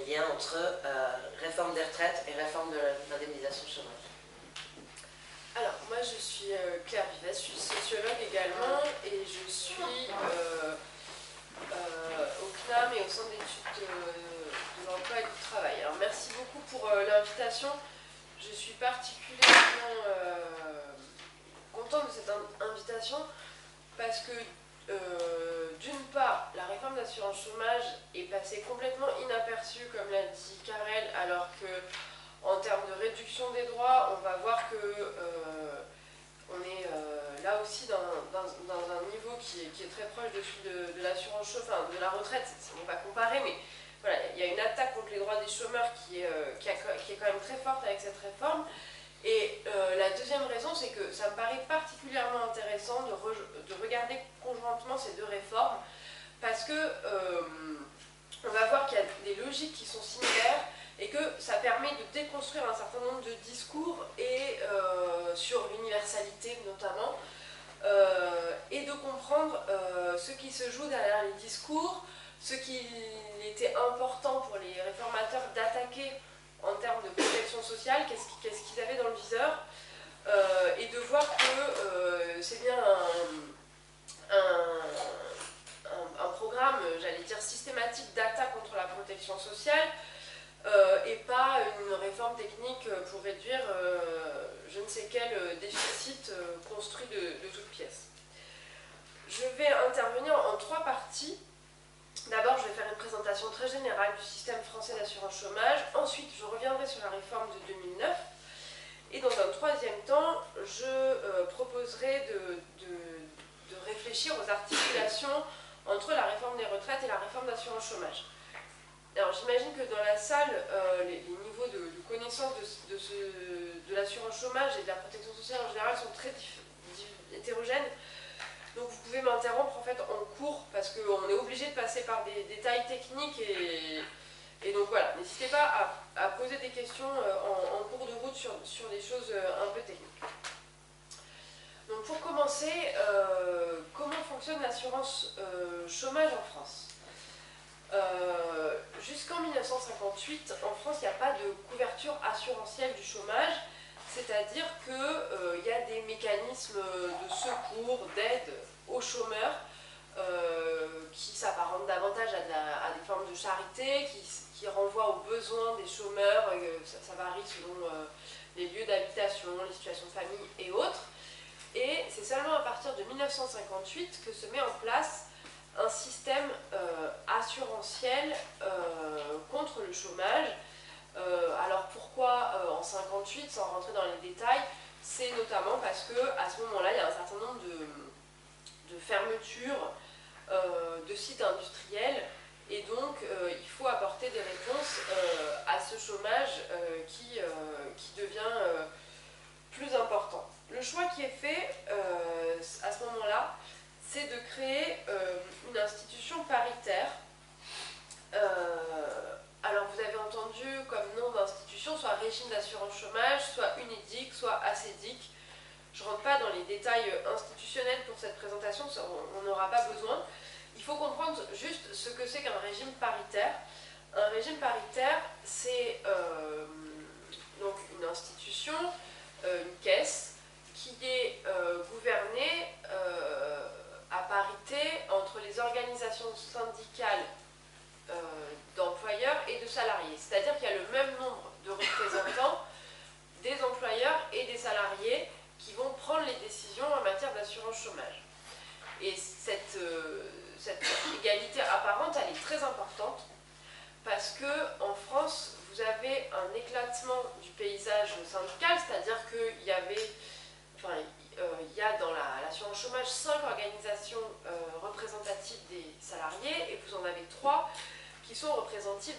lien entre réforme des retraites et réforme de l'indemnisation chômage. Alors, moi je suis Claire Vives, je suis sociologue également et je suis au CNAM et au Centre d'études de l'emploi et du travail. Alors, merci beaucoup pour l'invitation. Je suis particulièrement contente de cette invitation parce que, d'une part, la réforme d'assurance chômage est passée complètement inaperçue, comme l'a dit Karel, alors que en termes de réduction des droits, on va voir que on est là aussi dans un niveau qui est très proche de celui de l'assurance chômage, enfin de la retraite, on ne va pas comparer, mais voilà, il y a une attaque contre les droits des chômeurs qui est quand même très forte avec cette réforme. Et la deuxième raison, c'est que ça me paraît particulièrement intéressant de regarder conjointement ces deux réformes, parce que on va voir qu'il y a des logiques qui sont similaires, et que ça permet de déconstruire un certain nombre de discours et sur l'universalité notamment, et de comprendre ce qui se joue derrière les discours, ce qu'il était important pour les réformateurs d'attaquer en termes de protection sociale, qu'est-ce qu'ils avaient dans le viseur, et de voir que c'est bien un programme, j'allais dire, systématique d'attaque contre la protection sociale, et pas une réforme technique pour réduire je ne sais quel déficit construit de toutes pièces. Je vais intervenir en trois parties. D'abord, je vais faire une présentation très générale du système français d'assurance chômage. Ensuite, je reviendrai sur la réforme de 2009. Et dans un troisième temps, je proposerai de réfléchir aux articulations entre la réforme des retraites et la réforme d'assurance chômage. Alors j'imagine que dans la salle, les niveaux de connaissance de l'assurance chômage et de la protection sociale en général sont très hétérogènes. Donc vous pouvez m'interrompre en fait en cours parce qu'on est obligé de passer par des détails techniques et donc voilà, n'hésitez pas à poser des questions en cours de route sur des choses un peu techniques. Donc pour commencer, comment fonctionne l'assurance chômage en France ? Jusqu'en 1958, en France, il n'y a pas de couverture assurantielle du chômage, c'est-à-dire qu'il y a des mécanismes de secours, d'aide aux chômeurs qui s'apparentent davantage à des formes de charité, qui renvoient aux besoins des chômeurs, ça varie selon les lieux d'habitation, les situations de famille et autres. Et c'est seulement à partir de 1958 que se met en place un système assurantiel contre le chômage. Alors pourquoi en 1958, sans rentrer dans les détails, c'est notamment parce qu'à ce moment-là, il y a un certain nombre de fermetures de sites industriels et donc il faut apporter des réponses à ce chômage qui devient plus important. Le choix qui est fait à ce moment-là, c'est de créer une institution paritaire. Alors vous avez entendu comme nom d'institution soit régime d'assurance chômage, soit UNEDIC, soit ACEDIC. Je ne rentre pas dans les détails institutionnels pour cette présentation, on n'aura pas besoin. Il faut comprendre juste ce que c'est qu'un régime paritaire. Un régime paritaire, c'est donc une institution, une caisse, qui est gouvernée à parité entre les organisations syndicales d'employeurs et de salariés. C'est-à-dire qu'il y a le même nombre de représentants des employeurs et des salariés qui vont prendre les décisions en matière d'assurance chômage. Et cette égalité apparente, elle est très importante parce qu'en France, vous avez un éclatement du paysage syndical, c'est-à-dire qu'il y avait, il y a dans l'assurance chômage 5 organisations représentatives des salariés et vous en avez 3 qui sont représentatives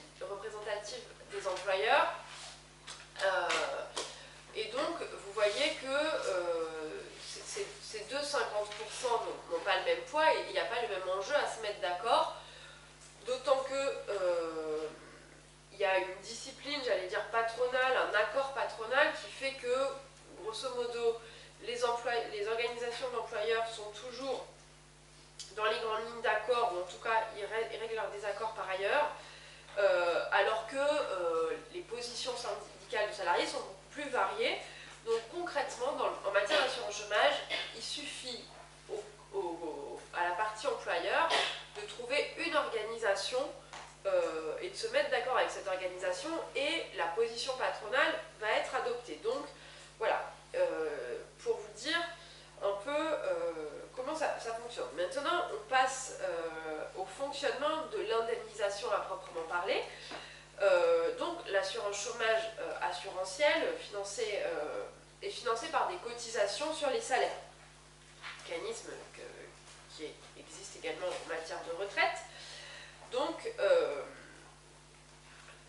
des employeurs. Et donc, vous voyez que ces deux 50% n'ont pas le même poids et il n'y a pas le même enjeu à se mettre d'accord, d'autant que il y a une discipline, j'allais dire patronale, un accord patronal qui fait que, grosso modo, les organisations d'employeurs sont toujours dans les grandes lignes d'accord, ou en tout cas ils règlent leurs désaccords par ailleurs, alors que positions syndicales de salariés sont beaucoup plus variées. Donc concrètement, en matière d'assurance chômage, il suffit à la partie employeur de trouver une organisation et de se mettre d'accord avec cette organisation, et la position patronale va être adoptée. Donc voilà, pour vous dire un peu comment ça fonctionne. Maintenant, on passe au fonctionnement de l'indemnisation à proprement parler. Donc l'assurance chômage assurantielle est financée par des cotisations sur les salaires. Mécanisme qui existe également en matière de retraite. Donc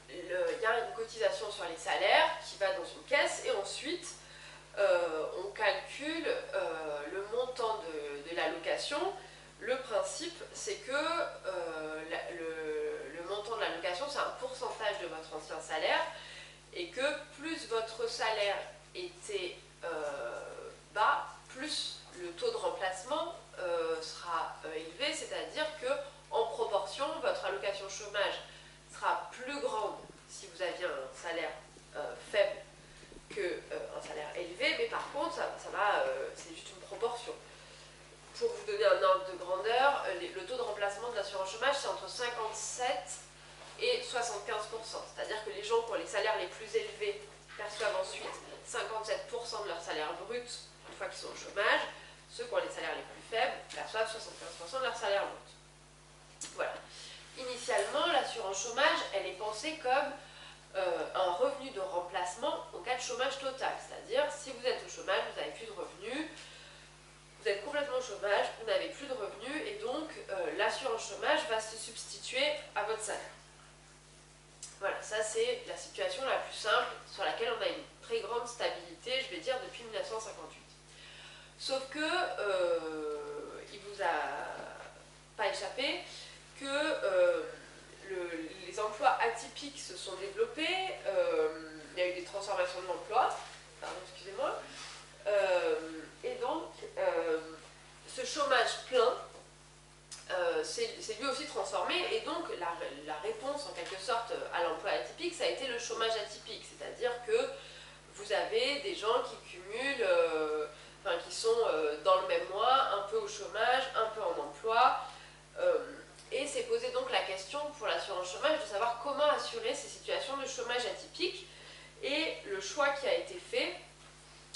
il y a une cotisation sur les salaires qui va dans une caisse, et ensuite on calcule le montant de l'allocation. Le principe, c'est que le montant de l'allocation, c'est un pourcentage de votre ancien salaire, et que plus votre salaire était bas, plus le taux de remplacement sera élevé, c'est-à-dire que en proportion, votre allocation chômage sera plus grande si vous aviez un salaire faible qu'un salaire élevé, mais par contre, c'est juste une proportion. Pour vous donner un ordre de grandeur, le taux de remplacement de l'assurance chômage, c'est entre 57 et 75%. C'est-à-dire que les gens qui ont les salaires les plus élevés perçoivent ensuite 57% de leur salaire brut une fois qu'ils sont au chômage. Ceux qui ont les salaires les plus faibles perçoivent 75% de leur salaire brut. Voilà. Initialement, l'assurance chômage, elle est pensée comme un revenu de remplacement en cas de chômage total. C'est-à-dire, si vous êtes au chômage, vous n'avez plus de revenus, vous êtes complètement au chômage, vous n'avez plus de revenus, et donc l'assurance chômage va se substituer à votre salaire. Voilà, ça c'est la situation la plus simple sur laquelle on a une très grande stabilité, je vais dire, depuis 1958. Sauf que, il vous a pas échappé que les emplois atypiques se sont développés, il y a eu des transformations de l'emploi, pardon, excusez-moi, et donc ce chômage plein s'est lui aussi transformé, et donc la réponse en quelque sorte à l'emploi atypique, ça a été le chômage atypique, c'est-à-dire que vous avez des gens qui cumulent, qui sont dans le même mois, un peu au chômage, un peu en emploi, et s'est posé donc la question pour l'assurance chômage de savoir comment assurer ces situations de chômage atypique, et le choix qui a été fait,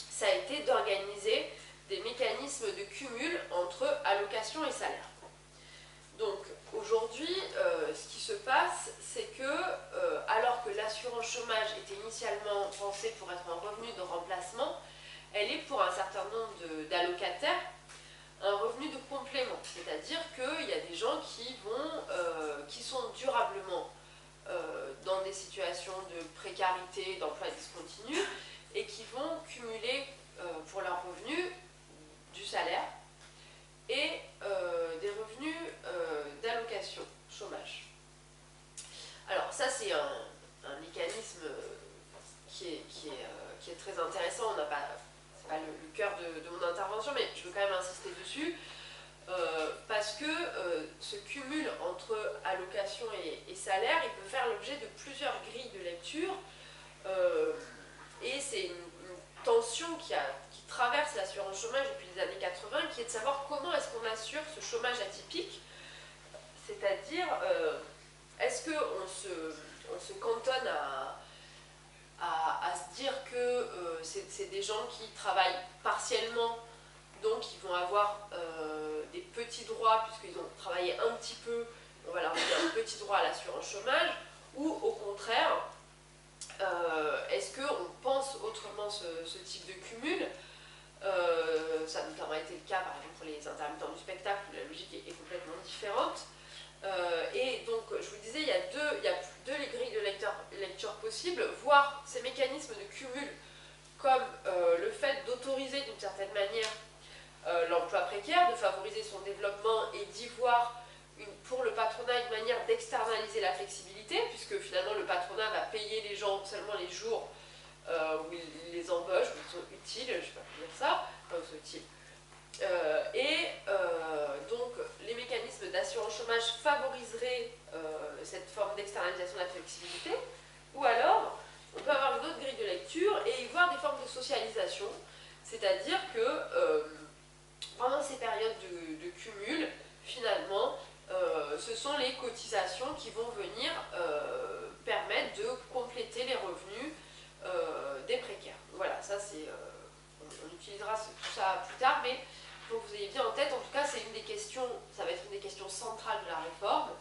ça a été d'organiser des mécanismes de cumul entre allocation et salaire. Donc aujourd'hui, ce qui se passe, c'est que alors que l'assurance chômage était initialement pensée pour être un revenu de remplacement, elle est pour un certain nombre d'allocataires un revenu de complément. C'est-à-dire qu'il y a des gens qui sont durablement dans des situations de précarité, d'emploi discontinu, et qui vont cumuler pour leurs revenus du salaire et des revenus d'allocation chômage. Alors ça, c'est un mécanisme qui est très intéressant. C'est pas le cœur de mon intervention, mais je veux quand même insister dessus, parce que ce cumul entre allocation et salaire, il peut faire l'objet de plusieurs grilles de lecture, et c'est une tension qui traverse l'assurance chômage depuis les années 80, qui est de savoir comment est-ce qu'on assure ce chômage atypique, c'est-à-dire est-ce qu'on se cantonne à se dire que c'est des gens qui travaillent partiellement, donc ils vont avoir des petits droits puisqu'ils ont travaillé un petit peu, on va leur donner un petit droit à l'assurance chômage, ou au contraire, est-ce qu'on pense autrement ce type de cumul? Ça a notamment été le cas par exemple pour les intermittents du spectacle, où la logique est complètement différente. Et donc, je vous disais, il y a deux grilles de lecture possibles, voir ces mécanismes de cumul comme le fait d'autoriser d'une certaine manière l'emploi précaire, de favoriser son développement et d'y voir pour le patronat une manière d'externaliser la flexibilité, puisque finalement le patronat va payer les gens seulement les jours où il les embauche, où ils sont utiles, je ne sais pas comment dire ça, où ils sont utiles. Donc les mécanismes d'assurance chômage favoriseraient cette forme d'externalisation de la flexibilité, ou alors une forme de socialisation, c'est-à-dire que pendant ces périodes de cumul, finalement, ce sont les cotisations qui vont venir permettre de compléter les revenus des précaires. Voilà, ça c'est... on utilisera tout ça plus tard, mais pour que vous ayez bien en tête, en tout cas, c'est une des questions, ça va être une des questions centrales de la réforme,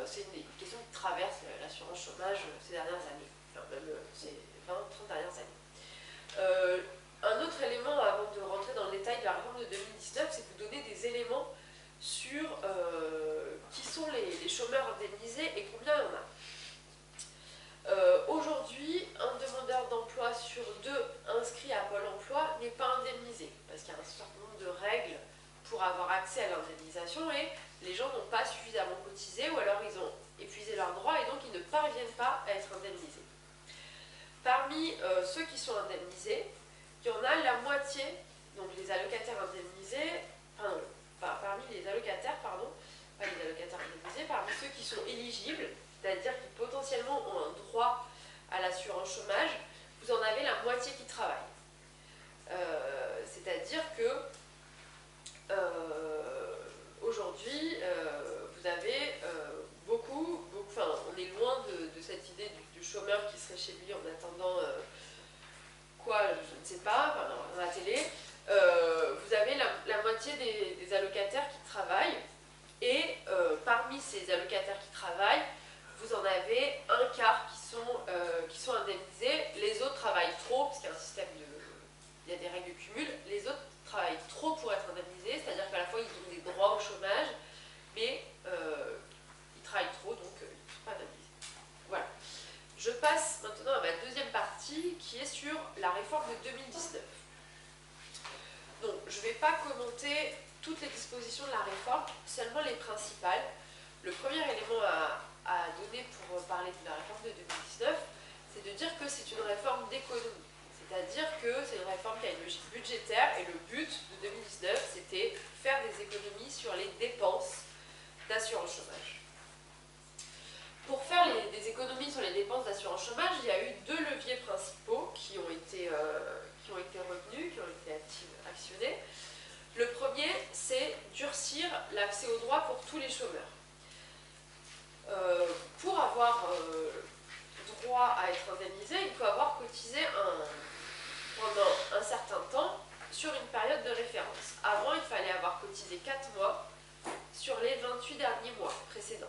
c'est une des questions qui traverse l'assurance chômage ces dernières années, enfin même ces 20-30 dernières années. Un autre élément, avant de rentrer dans le détail de la réforme de 2019, c'est de vous donner des éléments sur qui sont les chômeurs indemnisés et combien il y en a. Aujourd'hui, un demandeur d'emploi sur deux inscrit à Pôle emploi n'est pas indemnisé, parce qu'il y a un certain nombre de règles pour avoir accès à l'indemnisation et les gens n'ont pas suffisamment cotisé ou alors ils ont épuisé leurs droits et donc ils ne parviennent pas à être indemnisés. Parmi ceux qui sont indemnisés, il y en a la moitié, donc les allocataires indemnisés, parmi les allocataires, pardon, pas les allocataires indemnisés, parmi ceux qui sont éligibles, c'est-à-dire qui potentiellement ont un droit à l'assurance chômage, vous en avez la moitié qui travaillent. C'est-à-dire que aujourd'hui, vous avez on est loin de cette idée du chômeur qui serait chez lui en attendant je ne sais pas, dans la télé. Vous avez la moitié des allocataires qui travaillent et parmi ces allocataires qui travaillent, vous en avez un quart qui sont indemnisés, les autres travaillent trop, parce qu'il y a un système il y a des règles de cumul, les autres travaillent trop pour être indemnisés, c'est-à-dire qu'à la fois ils ont des droits au chômage, mais ils travaillent trop, donc ils ne sont pas indemnisés. Voilà. Je passe maintenant à ma deuxième partie, qui est sur la réforme de 2019. Donc, je ne vais pas commenter toutes les dispositions de la réforme, seulement les principales. Le premier élément à donner pour parler de la réforme de 2019, c'est de dire que c'est une réforme d'économie. C'est-à-dire que c'est une réforme qui a une logique budgétaire et le but de 2019, c'était faire des économies sur les dépenses d'assurance chômage. Pour faire des économies sur les dépenses d'assurance chômage, il y a eu deux leviers principaux qui ont été retenus, qui ont été actionnés. Le premier, c'est durcir l'accès aux droits pour tous les chômeurs. Pour avoir droit à être indemnisé, il faut avoir cotisé pendant un certain temps sur une période de référence. Avant, il fallait avoir cotisé 4 mois sur les 28 derniers mois précédents.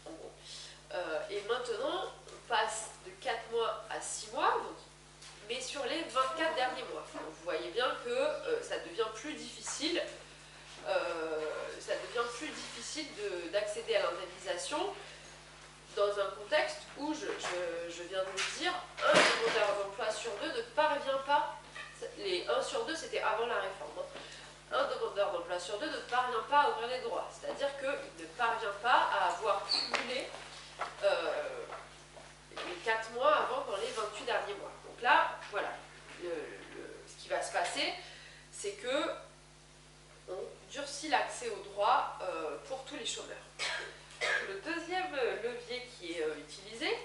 En gros. Et maintenant, on passe de 4 mois à 6 mois, mais sur les 24 derniers mois. Donc, vous voyez bien que ça devient plus difficile. D'accéder à l'indemnisation dans un contexte où, je viens de vous dire, un demandeur d'emploi sur deux ne parvient pas, les 1 sur 2 c'était avant la réforme, un demandeur d'emploi sur deux ne parvient pas à ouvrir les droits, c'est-à-dire qu'il ne parvient pas à avoir cumulé les 4 mois avant dans les 28 derniers mois. Donc là, voilà, ce qui va se passer, c'est que on durcit l'accès aux droits pour tous les chômeurs. Le deuxième levier qui est utilisé,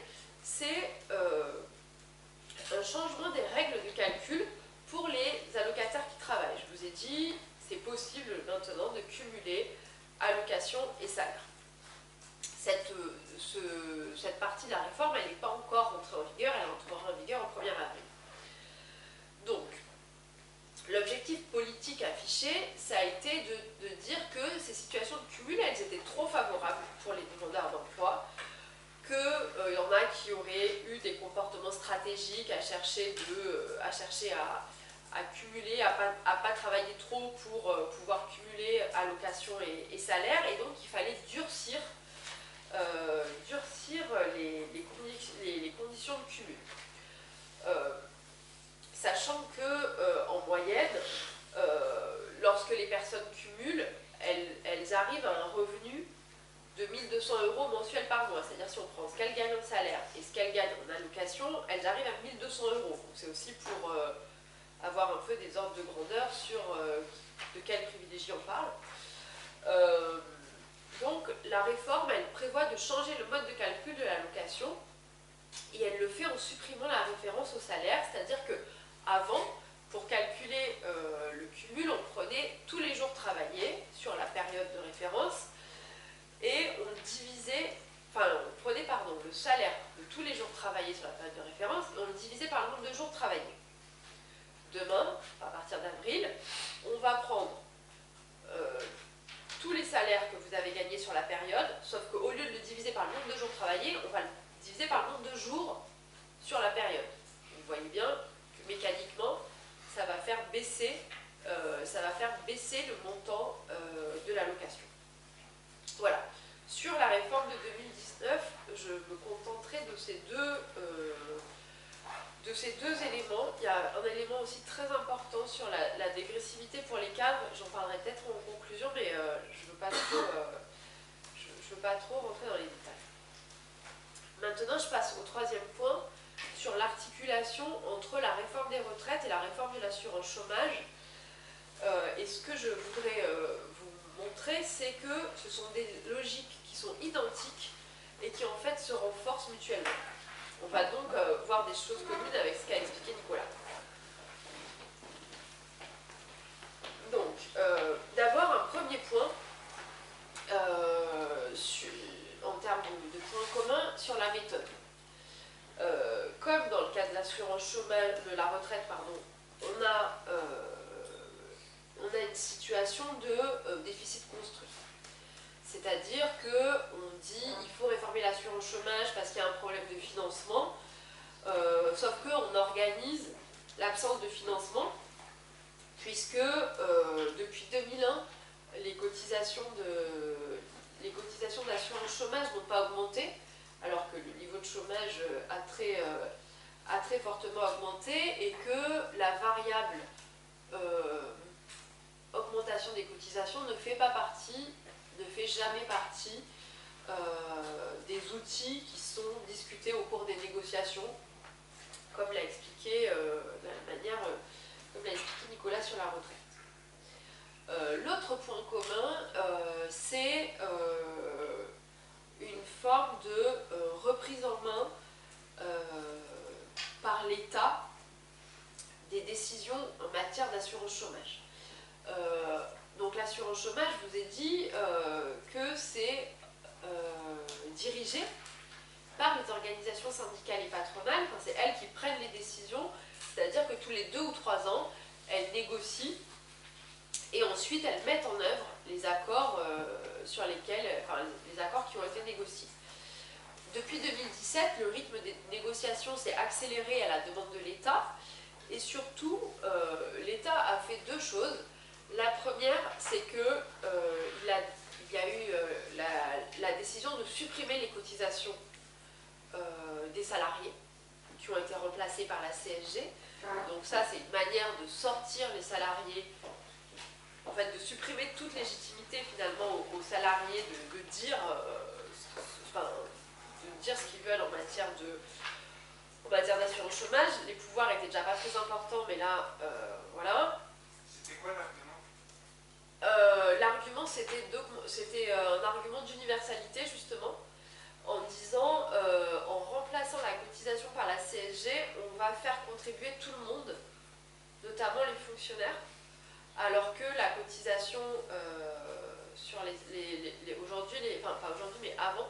c'est un changement des règles de calcul pour les allocataires qui travaillent. Je vous ai dit, c'est possible maintenant de cumuler allocation et salaire. Cette partie de la réforme, elle n'est pas encore entrée en vigueur, elle entrera en vigueur au 1er avril. Donc, l'objectif politique affiché, ça a été de dire que ces situations de cumul, elles étaient trop favorables pour les demandeurs d'emploi, qu'il y en a qui auraient eu des comportements stratégiques à chercher à cumuler, à pas travailler trop pour pouvoir cumuler allocation et salaire, et donc il fallait durcir les conditions de cumul. Sachant que, en moyenne, lorsque les personnes cumulent, elles arrivent à un revenu de 1 200 € mensuels par mois. C'est-à-dire si on prend ce qu'elles gagnent en salaire et ce qu'elles gagnent en allocation, elles arrivent à 1 200 €. Donc c'est aussi pour avoir un peu des ordres de grandeur sur de quel privilégié on parle. Donc la réforme, elle prévoit de changer le mode de calcul de l'allocation et elle le fait en supprimant salaire, c'est-à-dire qu'avant, pour calculer le cumul, on prenait tous les jours travaillés sur la période de référence et on divisait, enfin on prenait pardon, le salaire de tous les jours travaillés sur la période de référence et on le divisait par le nombre de jours travaillés. Demain, à partir d'avril, on va prendre tous les salaires que vous avez gagnés sur la période, sauf qu'au lieu de le diviser par le nombre de jours travaillés, on va le diviser par le nombre de jours sur la période. Vous voyez bien que mécaniquement, ça va faire baisser le montant de l'allocation. Voilà. Sur la réforme de 2019, je me contenterai de ces deux éléments. Il y a un élément aussi très important sur la dégressivité pour les cadres. J'en parlerai peut-être en conclusion, mais je ne veux pas trop rentrer dans les détails. Maintenant, je passe au troisième point, sur l'articulation entre la réforme des retraites et la réforme de l'assurance chômage. Et ce que je voudrais vous montrer, c'est que ce sont des logiques qui sont identiques et qui en fait se renforcent mutuellement. On va donc voir des choses communes avec ce qu'a expliqué Nicolas. Donc, d'abord un premier point, en termes de points communs, sur la méthode. Comme dans le cas de l'assurance chômage, de la retraite, pardon, on a une situation de déficit construit. C'est-à-dire qu'on dit il faut réformer l'assurance chômage parce qu'il y a un problème de financement, sauf qu'on organise l'absence de financement, puisque depuis 2001, les cotisations de l'assurance chômage n'ont pas augmenté, alors que le niveau de chômage a très fortement augmenté, et que la variable augmentation des cotisations ne fait jamais partie des outils qui sont discutés au cours des négociations, comme l'a expliqué Nicolas sur la retraite. L'autre point commun, c'est une forme de reprise en main par l'État des décisions en matière d'assurance chômage. Donc l'assurance chômage, je vous ai dit que c'est dirigé par les organisations syndicales et patronales, enfin, c'est elles qui prennent les décisions, c'est-à-dire que tous les 2 ou 3 ans, elles négocient et ensuite elles mettent en œuvre les accords les accords qui ont été négociés. Depuis 2017, le rythme des négociations s'est accéléré à la demande de l'État, et surtout, l'État a fait 2 choses. La première, c'est que il y a eu la décision de supprimer les cotisations des salariés qui ont été remplacées par la CSG. Donc ça, c'est une manière de sortir les salariés, en fait, de supprimer toute légitimité finalement aux salariés de dire ce qu'ils veulent en matière d'assurance chômage. Les pouvoirs étaient déjà pas très importants, mais là, voilà. C'était quoi l'argument ? L'argument, c'était un argument d'universalité, justement, en disant, en remplaçant la cotisation par la CSG, on va faire contribuer tout le monde, notamment les fonctionnaires, alors que la cotisation sur aujourd'hui, pas aujourd'hui, mais avant,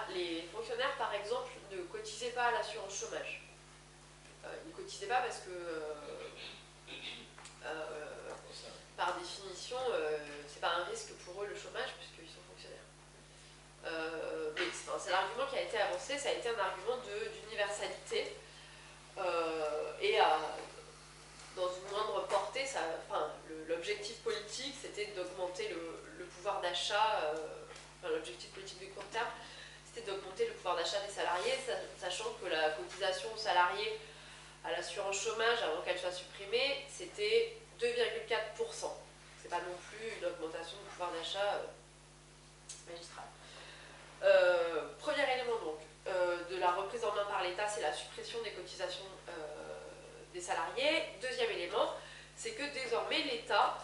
les fonctionnaires, par exemple, ne cotisaient pas à l'assurance chômage. Ils ne cotisaient pas parce que, par définition, c'est pas un risque pour eux le chômage, puisqu'ils sont fonctionnaires. Mais c'est l'argument qui a été avancé, ça a été un argument d'universalité, et dans une moindre portée, l'objectif politique, c'était d'augmenter le pouvoir d'achat, l'objectif politique du court terme, c'était d'augmenter le pouvoir d'achat des salariés, sachant que la cotisation aux salariés à l'assurance chômage, avant qu'elle soit supprimée, c'était 2,4%. C'est pas non plus une augmentation du pouvoir d'achat magistral. Premier élément donc de la reprise en main par l'État, c'est la suppression des cotisations des salariés. Deuxième élément, c'est que désormais l'État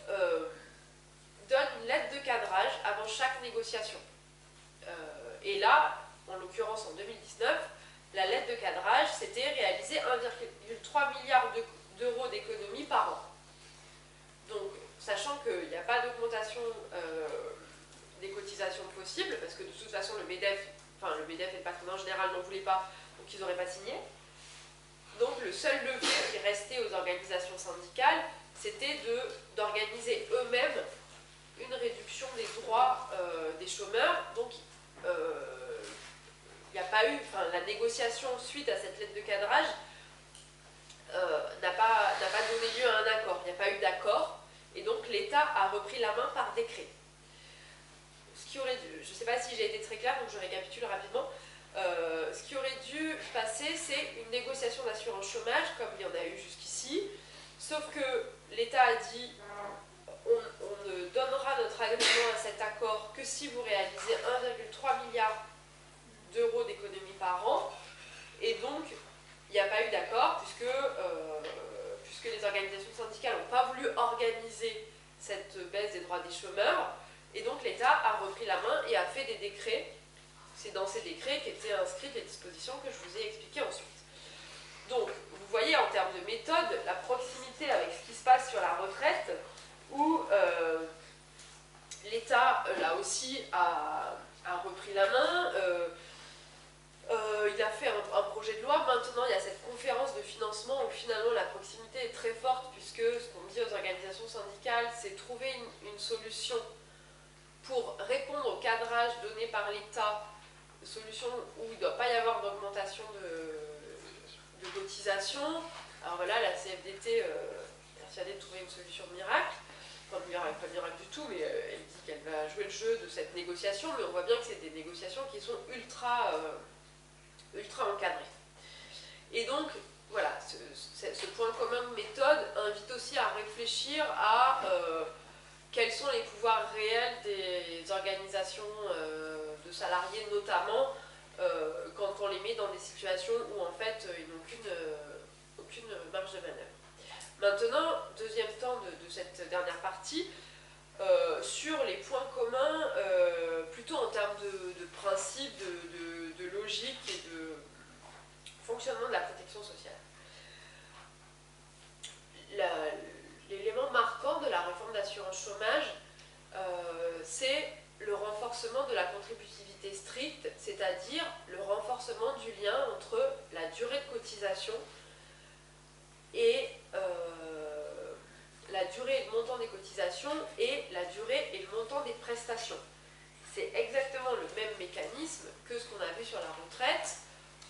donne une lettre de cadrage avant chaque négociation. Et là, en l'occurrence en 2019, la lettre de cadrage, c'était réaliser 1,3 milliard d'euros d'économies par an. Donc, sachant qu'il n'y a pas d'augmentation des cotisations possibles, parce que de toute façon, le MEDEF et le patronat en général n'en voulaient pas, donc ils n'auraient pas signé. Donc, le seul levier qui restait aux organisations syndicales, c'était d'organiser eux-mêmes une réduction des droits des chômeurs. Donc, il n'y a pas eu, la négociation suite à cette lettre de cadrage n'a pas donné lieu à un accord. Il n'y a pas eu d'accord, et donc l'État a repris la main par décret. Ce qui aurait dû, je ne sais pas si j'ai été très claire, donc je récapitule rapidement. Ce qui aurait dû se passer, c'est une négociation d'assurance chômage, comme il y en a eu jusqu'ici, sauf que l'État a dit on ne donnera notre agrément à cet accord que si vous réalisez 1,3 milliard d'euros d'économies par an, et donc il n'y a pas eu d'accord puisque les organisations syndicales n'ont pas voulu organiser cette baisse des droits des chômeurs, et donc l'État a repris la main et a fait des décrets. C'est dans ces décrets qu'étaient inscrites les dispositions que je vous ai expliquées ensuite. Donc, vous voyez en termes de méthode la proximité avec ce qui se passe sur la retraite, où l'État, là aussi, a repris la main. Il a fait un projet de loi. Maintenant, il y a cette conférence de financement où finalement la proximité est très forte, puisque ce qu'on dit aux organisations syndicales, c'est trouver une solution pour répondre au cadrage donné par l'État, solution où il ne doit pas y avoir d'augmentation de cotisation. Alors voilà, la CFDT est persuadée de trouver une solution miracle. Enfin, pas miracle du tout, mais elle dit qu'elle va jouer le jeu de cette négociation, mais on voit bien que c'est des négociations qui sont ultra encadrées. Et donc, voilà, ce point commun de méthode invite aussi à réfléchir à quels sont les pouvoirs réels des organisations de salariés, notamment quand on les met dans des situations où en fait ils n'ont aucune marge de manœuvre. Maintenant, deuxième temps de cette dernière partie, sur les points communs, plutôt en termes de principe, de logique et de fonctionnement de la protection sociale. L'élément marquant de la réforme d'assurance chômage, c'est le renforcement de la contributivité stricte, c'est-à-dire le renforcement du lien entre la durée de cotisation et la durée et le montant des cotisations et la durée et le montant des prestations. C'est exactement le même mécanisme que ce qu'on a vu sur la retraite,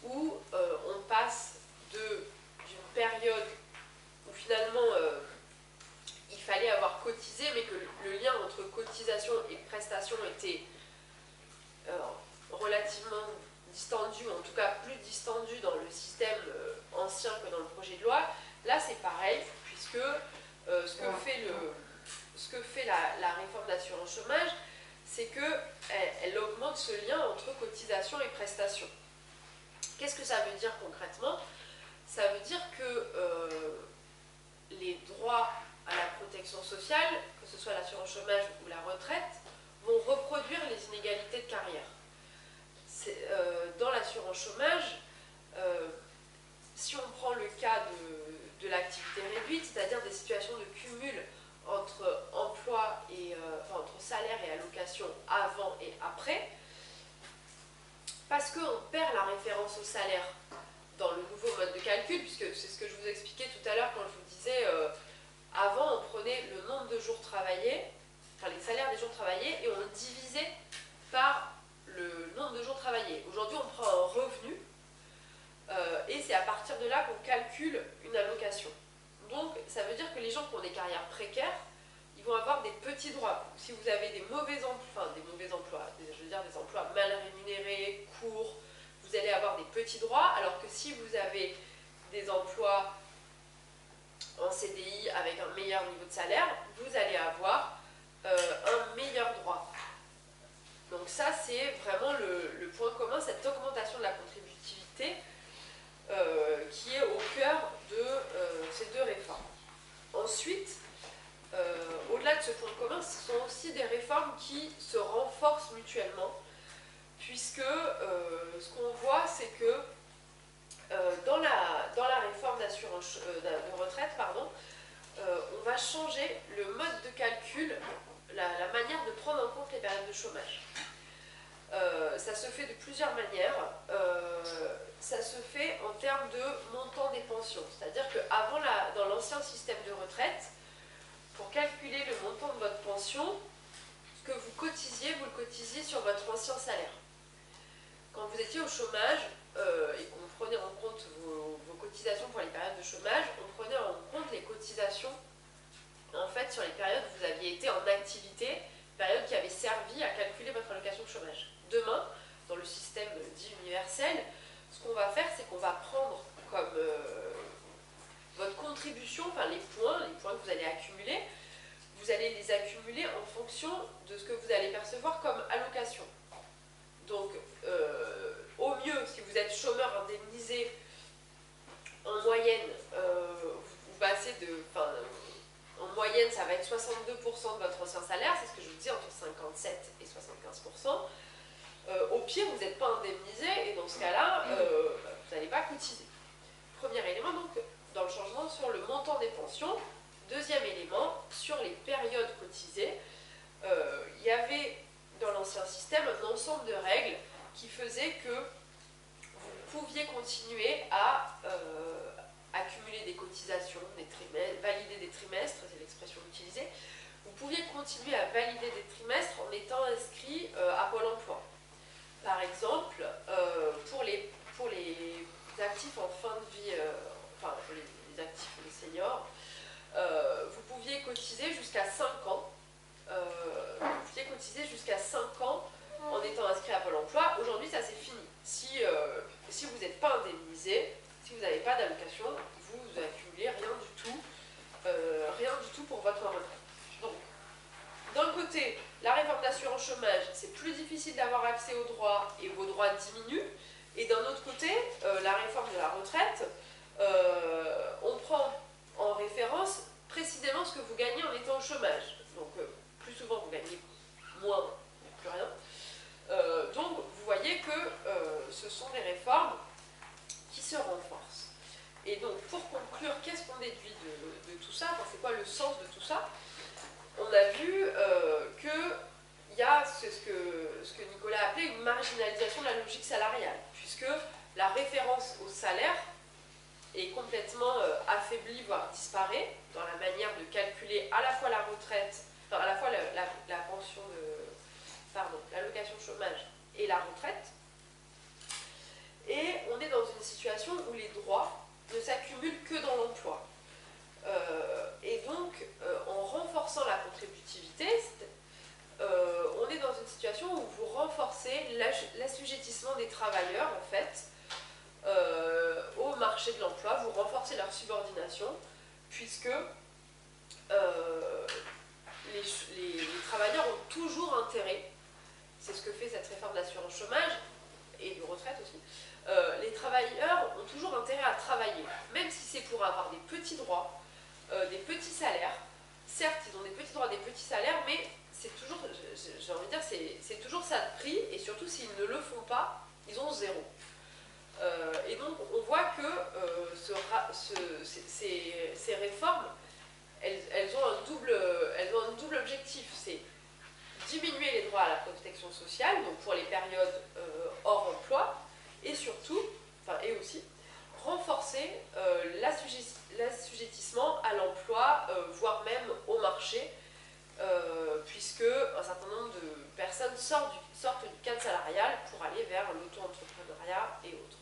où on passe d'une période où finalement il fallait avoir cotisé, mais que le lien entre cotisation et prestation était relativement distendu, en tout cas plus distendu dans le système ancien que dans le projet de loi. Là c'est pareil, puisque ce que fait la réforme d'assurance chômage, c'est qu'elle augmente ce lien entre cotisation et prestation. Qu'est-ce que ça veut dire concrètement? Ça veut dire que les droits à la protection sociale, que ce soit l'assurance chômage ou la retraite, vont reproduire les inégalités de carrière. Dans l'assurance chômage, si on prend le cas de l'activité réduite, c'est-à-dire des situations de cumul entre emploi et entre salaire et allocation avant et après, parce qu'on perd la référence au salaire dans le nouveau mode de calcul, puisque c'est ce que je vous expliquais tout à l'heure quand je vous disais avant on prenait le nombre de jours travaillés, enfin les salaires des jours travaillés, et on le divisait par le nombre de jours travaillés. Aujourd'hui on prend un revenu et c'est à partir de là qu'on calcule une allocation. Donc ça veut dire que les gens qui ont des carrières précaires, ils vont avoir des petits droits. Si vous avez des mauvais emplois, je veux dire des emplois mal rémunérés, courts, vous allez avoir des petits droits, alors que si vous avez des emplois en CDI avec un meilleur niveau de salaire, vous allez avoir un meilleur droit. Donc ça, c'est vraiment le point commun, cette augmentation de la contributivité qui est au cœur de ces deux réformes. Ensuite, au-delà de ce point commun, ce sont aussi des réformes qui se renforcent mutuellement, puisque ce qu'on voit, c'est que de retraite, pardon, on va changer le mode de calcul, la manière de prendre en compte les périodes de chômage. Ça se fait de plusieurs manières. Ça se fait en termes de montant des pensions. C'est-à-dire qu'avant, dans l'ancien système de retraite, pour calculer le montant de votre pension, ce que vous cotisiez, vous le cotisiez sur votre ancien salaire. Quand vous étiez au chômage et qu'on prenait en compte vos cotisations pour les périodes de chômage, on prenait en compte les cotisations en fait sur les périodes où vous aviez été en activité, périodes qui avaient servi à calculer votre allocation de chômage. Demain, dans le système dit universel, ce qu'on va faire, c'est qu'on va prendre comme votre contribution, enfin les points que vous allez accumuler, vous allez les accumuler en fonction de ce que vous allez percevoir comme allocation. Donc, au mieux, si vous êtes chômeur indemnisé, en moyenne, vous passez de... En moyenne, ça va être 62% de votre ancien salaire, c'est ce que je vous dis, entre 57 et 75%. Au pire, vous n'êtes pas indemnisé, et dans ce cas-là, vous n'allez pas cotiser. Premier élément, donc, dans le changement sur le montant des pensions. Deuxième élément, sur les périodes cotisées, il y avait dans l'ancien système un ensemble de règles qui faisaient que vous pouviez continuer à accumuler des cotisations, valider des trimestres, c'est l'expression utilisée. Vous pouviez continuer à valider des trimestres en étant inscrit à Pôle emploi. Par exemple, pour les actifs en fin de vie, les actifs, les seniors, vous pouviez cotiser jusqu'à 5 ans. Vous pouviez cotiser jusqu'à 5 ans en étant inscrit à Pôle emploi. Aujourd'hui, ça c'est fini. Si vous n'êtes pas indemnisé, si vous n'avez pas d'allocation, vous accumulez rien du tout pour votre retraite. Donc, d'un côté, la réforme d'assurance chômage, c'est plus difficile d'avoir accès aux droits et vos droits diminuent. Et d'un autre côté, la réforme de la retraite, on prend en référence précisément ce que vous gagnez en étant au chômage. Donc, plus souvent, vous gagnez moins, ou plus rien. Donc, vous voyez que ce sont des réformes qui se renforcent. Et donc, pour conclure, qu'est-ce qu'on déduit de tout ça? C'est quoi le sens de tout ça? On a vu qu'il y a ce que Nicolas appelait une marginalisation de la logique salariale, puisque la référence au salaire est complètement affaiblie, voire disparaît, dans la manière de calculer à la fois la retraite, enfin à la fois la pension l'allocation chômage et la retraite. Et on est dans une situation où les droits ne s'accumulent que dans l'emploi. Et donc, en renforçant la contributivité, on est dans une situation où vous renforcez l'assujettissement des travailleurs, en fait, au marché de l'emploi, vous renforcez leur subordination, puisque les travailleurs ont toujours intérêt, c'est ce que fait cette réforme d'assurance chômage, et de retraite aussi, les travailleurs ont toujours intérêt à travailler, même si c'est pour avoir des petits droits, des petits salaires. Certes, ils ont des petits droits, des petits salaires, mais c'est toujours, j'ai envie de dire, c'est toujours ça de prix, et surtout s'ils ne le font pas, ils ont zéro. Et donc, on voit que ces réformes, elles ont un double objectif, c'est diminuer les droits à la protection sociale, donc pour les périodes hors emploi, et surtout, et aussi, renforcer l'assujettissement à l'emploi, voire même au marché, puisque un certain nombre de personnes sortent du cadre salarial pour aller vers l'auto-entrepreneuriat et autres.